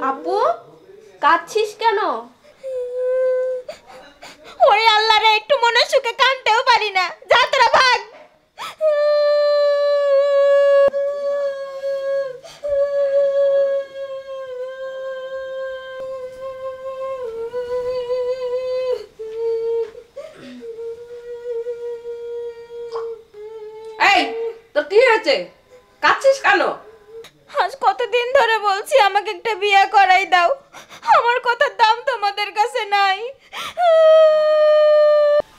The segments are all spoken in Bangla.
আপু কাঁদছিস কেন? ওরে আল্লাহ রে, একটু মনে সুখে কানতেও পারি না। যা তোরা ভাগ। এই তোর কি হয়েছে? কাঁদছিস কেন? আজ কতদিন ধরে বলছি আমাকে একটা বিয়ে করাই দাও, আমার কথার দাম তোমাদের কাছে নাই।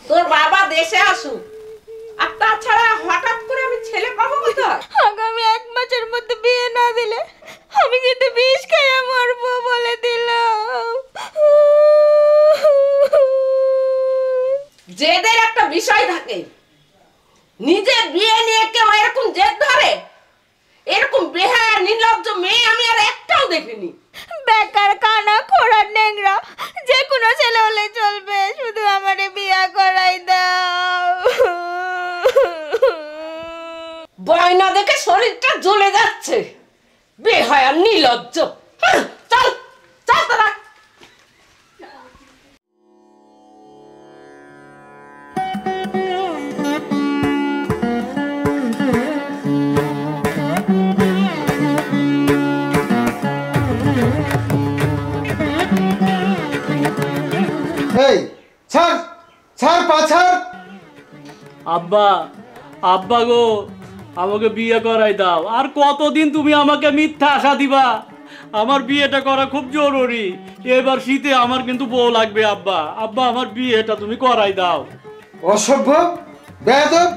তোর বাবা দেশে আসুক, আর তাছাড়া হঠাৎ করে আমি ছেলে পাবো কোথায়? আগামী 1 মাসের মধ্যে বিয়ে না দিলে আমি কিন্তু বিষ খেয়ে মরবো বলে দিলাম। জেদের একটা বিষয় থাকে, নিজের বিয়ে নিয়ে কেউ এরকম জেদ ধরে? এরকম বেহায়া নির্লজ্জ মেয়ে আমি আর একটাও দেখিনি। বেকার কানা খোড়ার নেংরা যে কোনো ছেলে হলে চলবে, শুধু আমারে বিয়ে করাই দাও। বয়না দেখে শরীরটা জ্বলে যাচ্ছে, বেহায়া নির্লজ্জ। চল চল তোরা। এই ছাড় ছাড় পা ছাড়। আব্বা, আব্বা গো, আমাকে বিয়ে করাই দাও। আর কতদিন তুমি আমাকে মিথ্যা আশা দিবা? আমার বিয়েটা করা খুব জরুরি। এবার শীতে আমার কিন্তু বউ লাগবে আব্বা। আব্বা, আমার বিয়েটা তুমি করাই দাও। অসভ্য বেয়াদব,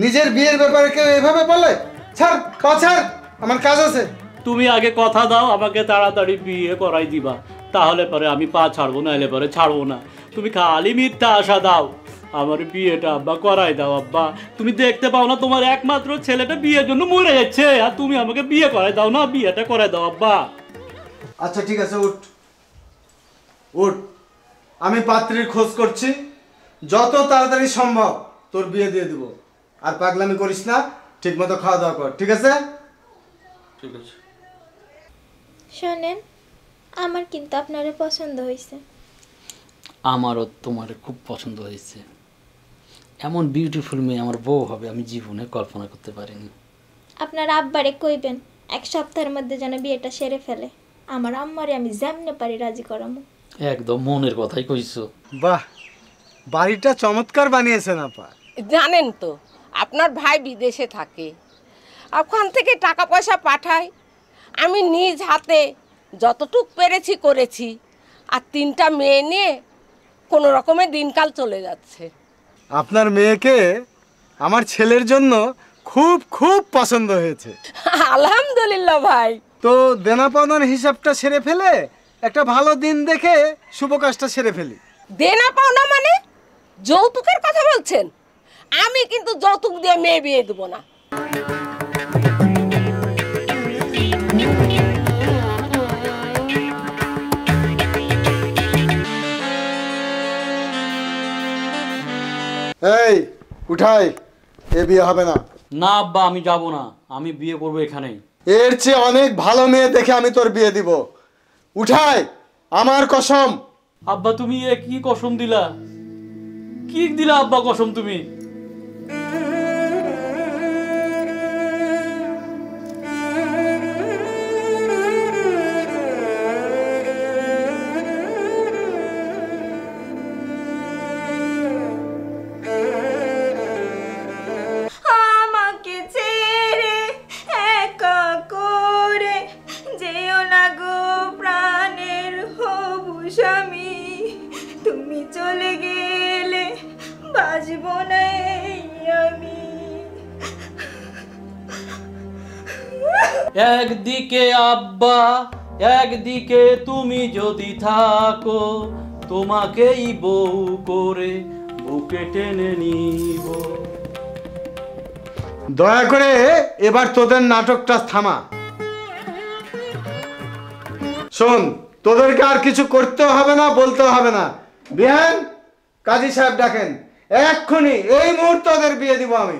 নিজের বিয়ের ব্যাপারে কেউ এভাবে বলে? ছাড় পা ছাড়, আমার কাজ আছে। তুমি আগে কথা দাও আমাকে তাড়াতাড়ি বিয়ে করাই দিবা, তাহলে পরে আমি পা ছাড়বো, না এলে পরে ছাড়বো না। তুমি খালি মিথ্যা আশা দাও, আমার বিয়েটা আব্বা করাই দাও। আব্বা, তুমি দেখতে পাও না তোমার একমাত্র ছেলেটা বিয়ের জন্য মরে যাচ্ছে, আর তুমি আমাকে বিয়ে করাই দাও না, বিয়েটা করাই দাও আব্বা। আচ্ছা ঠিক আছে, উঠ উঠ, আমি পাত্রীর খোঁজ করছি, যত তাড়াতাড়ি সম্ভব তোর বিয়ে দিয়ে দিব। আর পাগলামি করিস না, ঠিক মতো খাওয়া দাওয়া কর, ঠিক আছে? ঠিক আছে। শোনেন, আমার কিন্তু আপনারে পছন্দ হয়েছে। আমারও তোমার খুব পছন্দ হয়েছে। এমন বিউটিফুল মেয়ে আমার বউ হবে আমি জীবনে কল্পনা করতে পারিনি। আপনার আব্বারে কইবেন 1 সপ্তাহের মধ্যে যেন বিয়েটা সেরে ফেলে। আমার আম্মারে আমি যেমনে পারি রাজি করামু। একদম মনের কথাই কইছো। বাহ, বাড়িটা চমৎকার বানিয়েছেন আপা। জানেন তো আপনার ভাই বিদেশে থাকে, ওখান থেকে টাকা পয়সা পাঠায়। আমি নিজ হাতে যতটুক পেরেছি করেছি, আর 3টা মেয়ে নিয়ে কোনো রকমে দিনকাল চলে যাচ্ছে। আপনার মেয়েকে আমার ছেলের জন্য খুব খুব পছন্দ হয়েছে। আলহামদুলিল্লাহ ভাই। তো দেনা পাওনার হিসাবটা সেরে ফেলে একটা ভালো দিন দেখে শুভ কাজটা সেরে ফেলি। দেনা পাওনা মানে যৌতুকের কথা বলছেন? আমি কিন্তু যৌতুক দিয়ে মেয়ে বিয়ে দেবো না। এই উঠাই, এ বিয়ে হবে না। না আব্বা, আমি যাব না, আমি বিয়ে করবো এখানেই। এর চেয়ে অনেক ভালো মেয়ে দেখে আমি তোর বিয়ে দিব। উঠাই, আমার কসম। আব্বা, তুমি এ কি কসম দিলা? কি দিলা আব্বা কসম তুমি? আমাকে ছেড়ে একা করে যেও না গো প্রাণের হবু স্বামী, তুমি চলে গেলে বাঁচবো না এই আমি। একদিকে আব্বা, একদিকে তুমি যদি থাকো, তোমাকেই বউ করে বুকে টেনে নিব। দয়া করে এবার তোদের নাটকটা থামা। শোন, তোদেরকে আর কিছু করতেও হবে না, বলতেও হবে না। বিহান, কাজী সাহেব ডাকেন, এক্ষুনি এই মুহূর্তে ওদের বিয়ে দিব আমি।